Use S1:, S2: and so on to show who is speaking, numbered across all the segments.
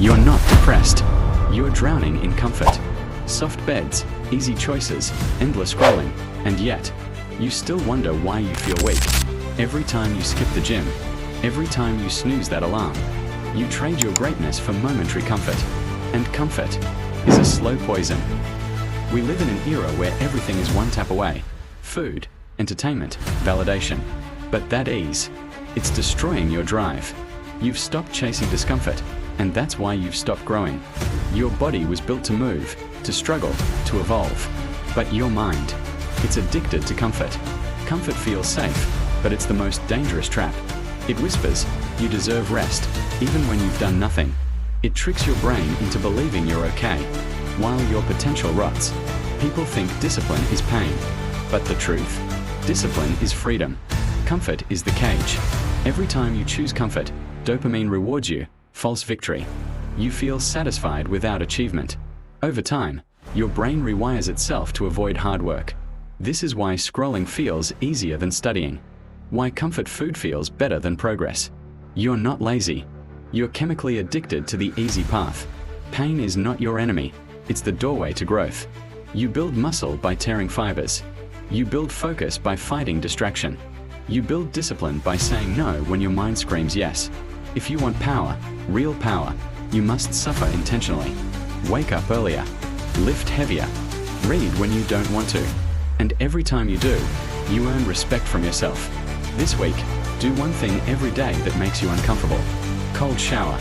S1: You're not depressed. You're drowning in comfort. Soft beds, easy choices, endless scrolling, and yet, you still wonder why you feel weak. Every time you skip the gym, every time you snooze that alarm, you trade your greatness for momentary comfort. And comfort is a slow poison. We live in an era where everything is one tap away. Food, entertainment, validation. But that ease, it's destroying your drive. You've stopped chasing discomfort, and that's why you've stopped growing. Your body was built to move, to struggle, to evolve. But your mind, it's addicted to comfort. Comfort feels safe, but it's the most dangerous trap. It whispers, you deserve rest, even when you've done nothing. It tricks your brain into believing you're okay, while your potential rots. People think discipline is pain, but the truth, discipline is freedom. Comfort is the cage. Every time you choose comfort, dopamine rewards you, false victory. You feel satisfied without achievement. Over time, your brain rewires itself to avoid hard work. This is why scrolling feels easier than studying. Why comfort food feels better than progress. You're not lazy. You're chemically addicted to the easy path. Pain is not your enemy. It's the doorway to growth. You build muscle by tearing fibers. You build focus by fighting distraction. You build discipline by saying no when your mind screams yes. If you want power, real power, you must suffer intentionally. Wake up earlier. Lift heavier. Read when you don't want to. And every time you do, you earn respect from yourself. This week, do one thing every day that makes you uncomfortable. Cold shower.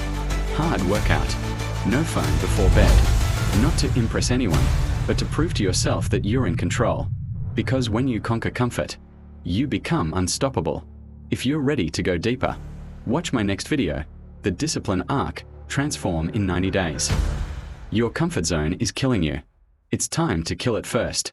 S1: Hard workout. No phone before bed. Not to impress anyone, but to prove to yourself that you're in control. Because when you conquer comfort, you become unstoppable. If you're ready to go deeper, watch my next video, The Discipline Arc, Transform in 90 Days. Your comfort zone is killing you. It's time to kill it first.